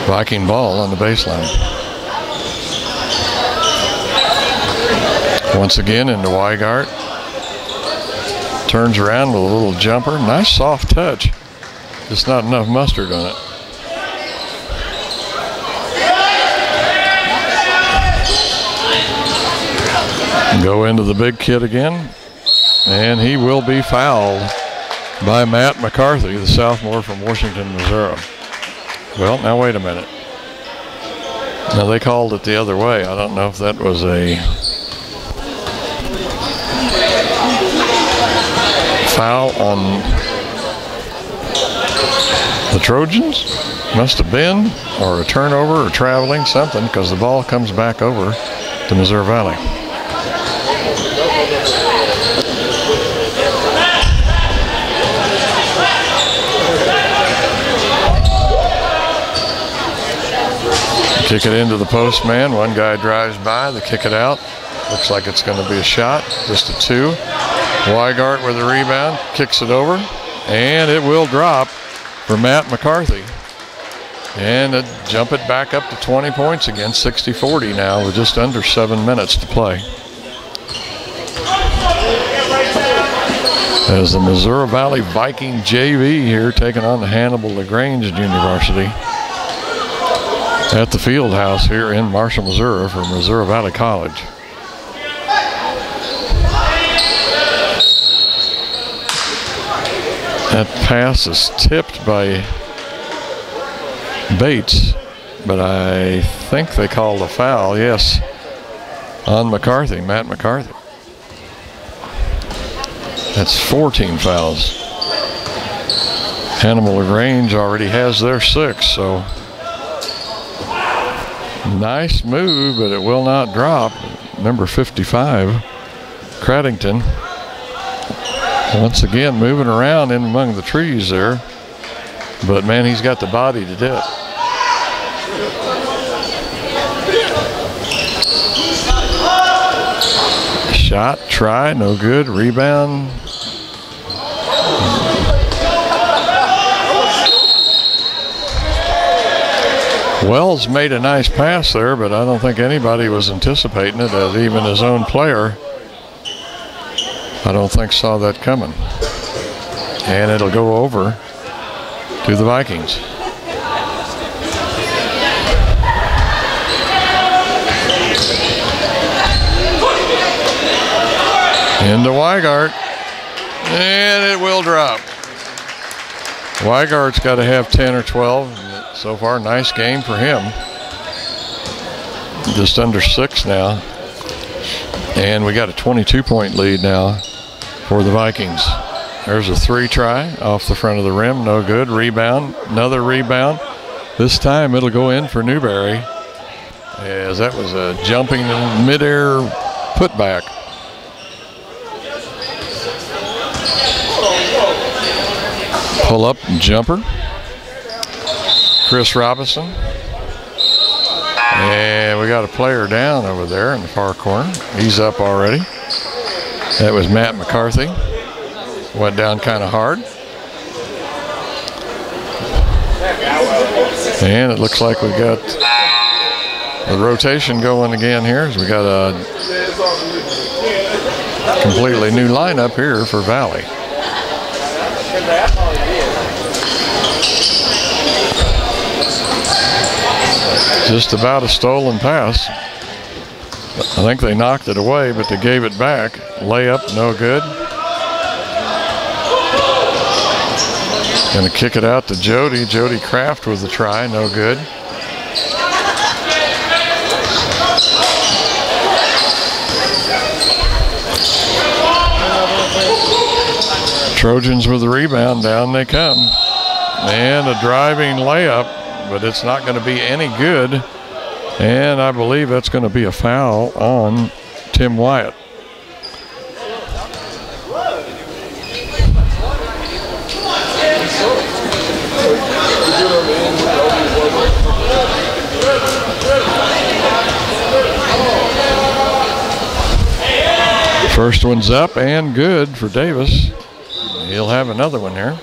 Viking ball on the baseline. Once again into Weigart. Turns around with a little jumper. Nice soft touch. Just not enough mustard on it. Go into the big kid again, and he will be fouled by Matt McCarthy, the sophomore from Washington, Missouri. Well, now wait a minute. Now they called it the other way. I don't know if that was a foul on the Trojans. Must have been, or a turnover or traveling, something, because the ball comes back over to Missouri Valley. Kick it into the post man. One guy drives by. They kick it out. Looks like it's going to be a shot. Just a two. Weigart with the rebound. Kicks it over. And it will drop for Matt McCarthy. And jump it back up to 20 points again. 60-40 now with just under 7 minutes to play. As the Missouri Valley Viking JV here taking on the Hannibal LaGrange University at the field house here in Marshall, Missouri for Missouri Valley College. That pass is tipped by Bates, but I think they called a foul, yes, on McCarthy, Matt McCarthy. That's 14 fouls. Hannibal LaGrange already has their 6, so nice move, but it will not drop. Number 55, Craddington. Once again, moving around in among the trees there. But, man, he's got the body to do it. Shot, try, no good. Rebound. Wells made a nice pass there, but I don't think anybody was anticipating it, as even his own player, I don't think, saw that coming. And it'll go over to the Vikings. Into Weigart. And it will drop. Weigart's got to have 10 or 12. So far, nice game for him. Just under 6 now. And we got a 22-point lead now for the Vikings. There's a 3 try off the front of the rim. No good. Rebound. Another rebound. This time it'll go in for Newberry, as that was a jumping midair putback. Pull up jumper. Chris Robinson. And we got a player down over there in the far corner. He's up already. That was Matt McCarthy. Went down kind of hard. And it looks like we got the rotation going again here. So we got a completely new lineup here for Valley. Just about a stolen pass. I think they knocked it away, but they gave it back. Layup, no good. Going to kick it out to Jody. Jody Kraft with the try, no good. Trojans with the rebound, down they come. And a driving layup, but it's not going to be any good. And I believe that's going to be a foul on Tim Wyatt. First one's up and good for Davis. He'll have another one here.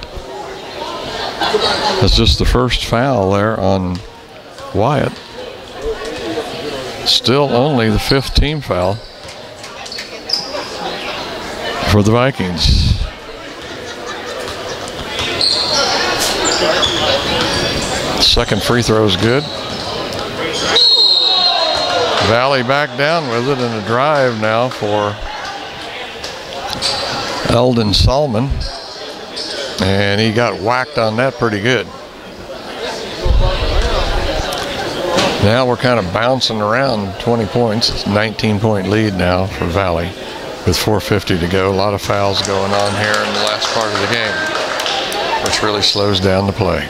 That's just the first foul there on Wyatt. Still only the 5th team foul for the Vikings. Second free throw is good. Valley back down with it, and a drive now for Eldon Solomon. And he got whacked on that pretty good. Now we're kind of bouncing around 20 points. It's a 19-point lead now for Valley with 4:50 to go. A lot of fouls going on here in the last part of the game, which really slows down the play.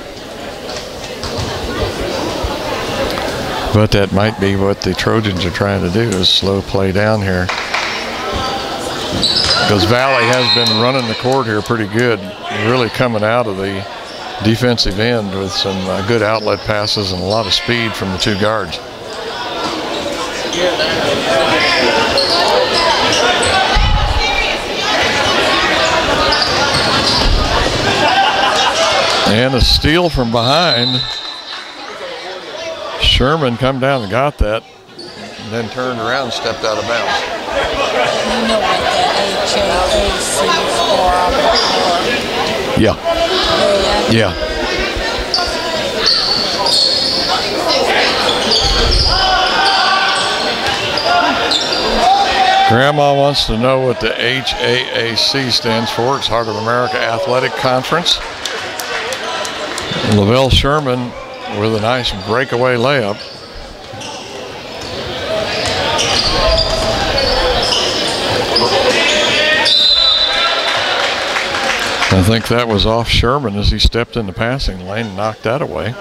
But that might be what the Trojans are trying to do, is slow play down here. Because Valley has been running the court here pretty good, really coming out of the defensive end with some good outlet passes and a lot of speed from the 2 guards. And a steal from behind. Sherman come down and got that, and then turned around and stepped out of bounds. You know what that HAAC is for? Yeah. Yeah. Grandma wants to know what the HAAC stands for. It's Heart of America Athletic Conference. Lavelle Sherman with a nice breakaway layup. I think that was off Sherman as he stepped in the passing lane and knocked that away.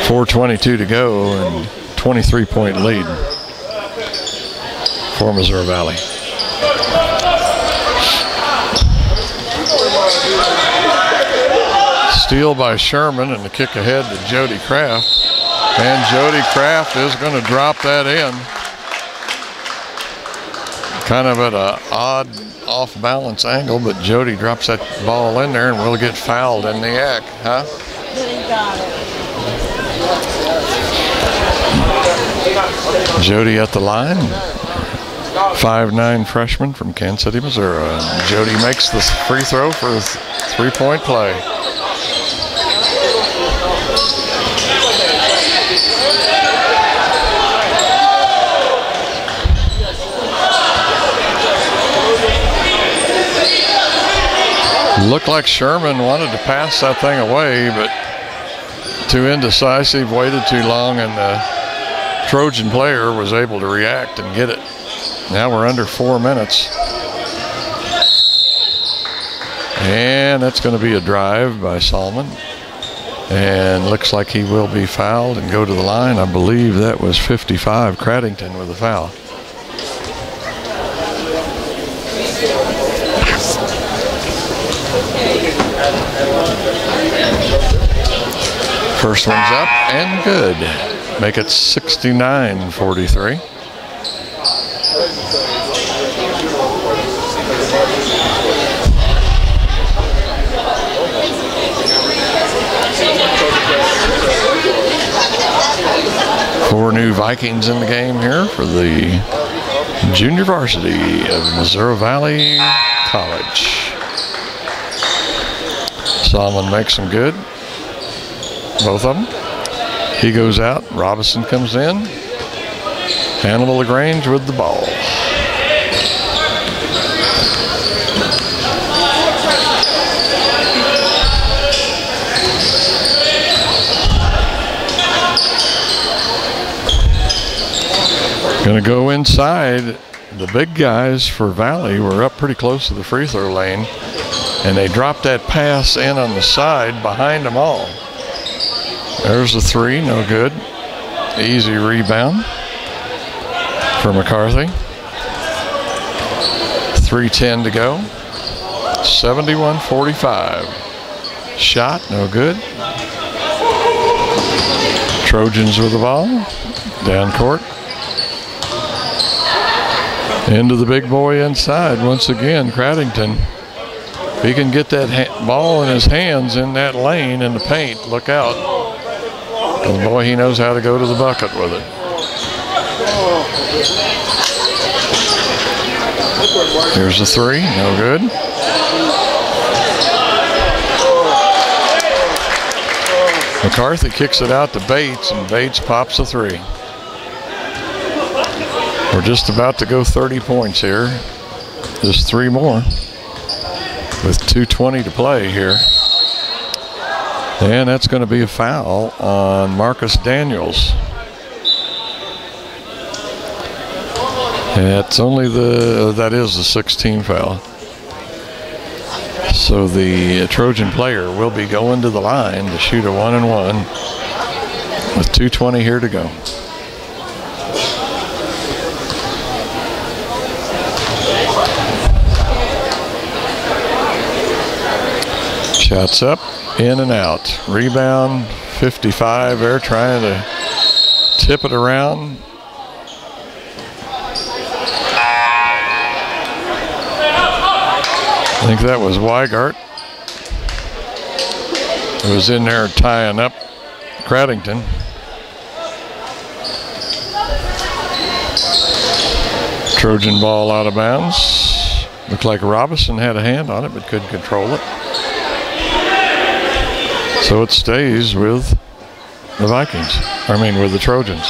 4:22 to go and 23-point lead for Missouri Valley. Steal by Sherman and the kick ahead to Jody Kraft. And Jody Kraft is going to drop that in. Kind of at an odd off-balance angle, but Jody drops that ball in there and we'll get fouled in the act, huh? Jody at the line. 5'9" freshman from Kansas City, Missouri. And Jody makes the free throw for a 3-point play. Looked like Sherman wanted to pass that thing away, but too indecisive, waited too long, and the Trojan player was able to react and get it. Now we're under 4 minutes. And that's going to be a drive by Salmon. And looks like he will be fouled and go to the line. I believe that was 55, Craddington, with a foul. First one's up and good. Make it 69-43. Four new Vikings in the game here for the junior varsity of Missouri Valley College. Solomon makes them good. Both of them. He goes out. Robinson comes in. Hannibal LaGrange with the ball. Going to go inside. The big guys for Valley were up pretty close to the free throw lane, and they dropped that pass in on the side behind them all. There's the three, no good. Easy rebound for McCarthy. 3:10 to go. 71-45. Shot, no good. Trojans with the ball. Down court. Into the big boy inside once again, Craddington. If he can get that ball in his hands in that lane in the paint, look out. And boy, he knows how to go to the bucket with it. Here's the three, no good. McCarthy kicks it out to Bates, and Bates pops a three. We're just about to go 30 points here. Just three more with 2:20 to play here. And that's going to be a foul on Marcus Daniels. It's only that is the 16th foul. So the Trojan player will be going to the line to shoot a 1-and-1 with 2:20 here to go. Shots up, in and out. Rebound, 55 there, trying to tip it around. I think that was Weigart. It was in there tying up Craddington. Trojan ball out of bounds. Looked like Robinson had a hand on it, but couldn't control it. So it stays with the Vikings. With the Trojans.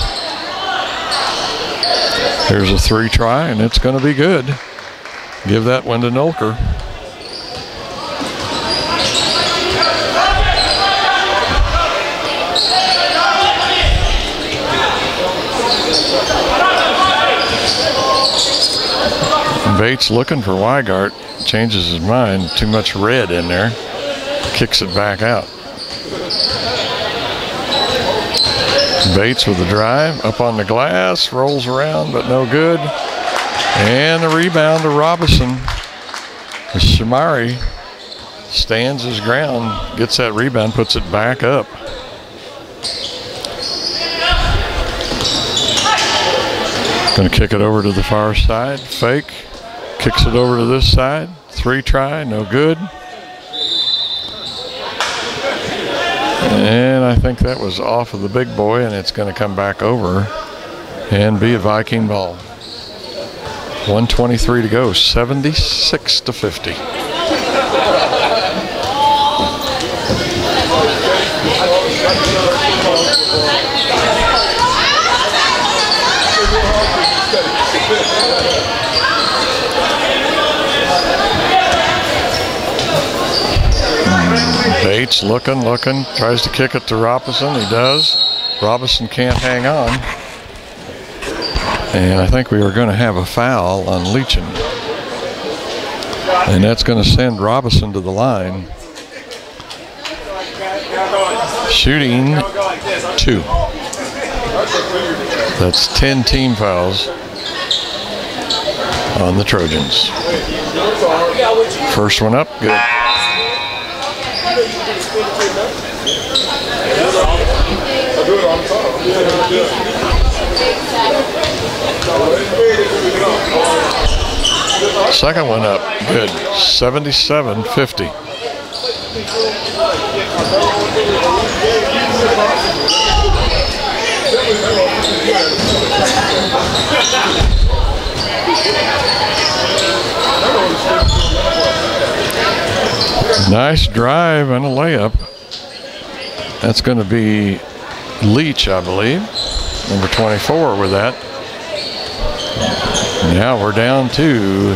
Here's a three try, and it's going to be good. Give that one to Nolker. Bates looking for Weigart. Changes his mind. Too much red in there. Kicks it back out. Bates with the drive, up on the glass, rolls around, but no good. And the rebound to Robinson. Shamari stands his ground, gets that rebound, puts it back up. Going to kick it over to the far side. Fake. Kicks it over to this side. Three try, no good. And I think that was off of the big boy, and it's going to come back over and be a Viking ball. 1:23 to go, 76-50. Bates looking, tries to kick it to Robinson. He does. Robinson can't hang on. And I think we are going to have a foul on Leachin. And that's going to send Robinson to the line. Shooting 2. That's 10 team fouls on the Trojans. First one up, good. Second one up, good. 77-50. Nice drive and a layup. That's going to be Leach, I believe. Number 24 with that. Now we're down to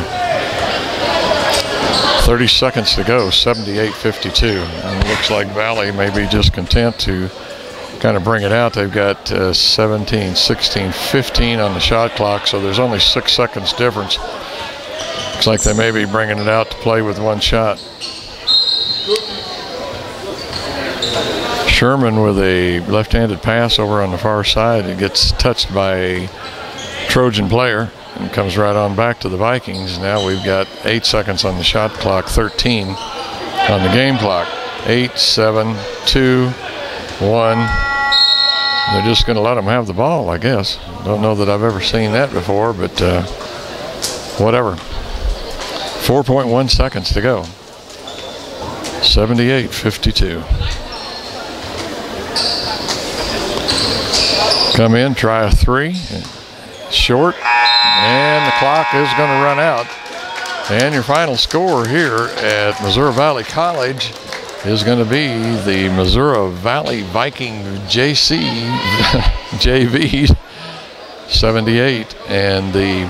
30 seconds to go, 78-52. And it looks like Valley may be just content to kind of bring it out. They've got 17, 16, 15 on the shot clock, so there's only 6 seconds difference. Looks like they may be bringing it out to play with one shot. Sherman with a left-handed pass over on the far side. It gets touched by a Trojan player and comes right on back to the Vikings. Now we've got 8 seconds on the shot clock, 13 on the game clock. 8, 7, 2, 1. They're just going to let them have the ball, I guess. Don't know that I've ever seen that before, but whatever. 4.1 seconds to go. 78-52. Come in, try a 3. Short. And the clock is going to run out. And your final score here at Missouri Valley College is going to be the Missouri Valley Viking JV 78 and the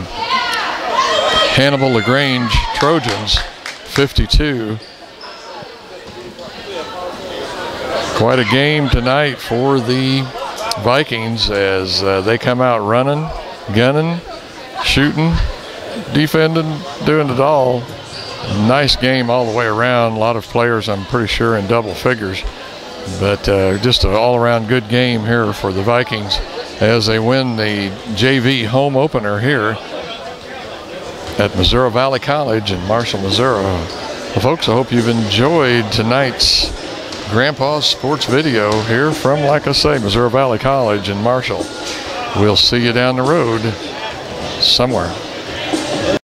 Hannibal LaGrange Trojans 52. Quite a game tonight for the Vikings as they come out running, gunning, shooting, defending, doing it all. Nice game all the way around. A lot of players, I'm pretty sure, in double figures. But just an all-around good game here for the Vikings as they win the JV home opener here at Missouri Valley College in Marshall, Missouri. Well, folks, I hope you've enjoyed tonight's Grandpa's Sports video here from, like I say, Missouri Valley College in Marshall. We'll see you down the road somewhere.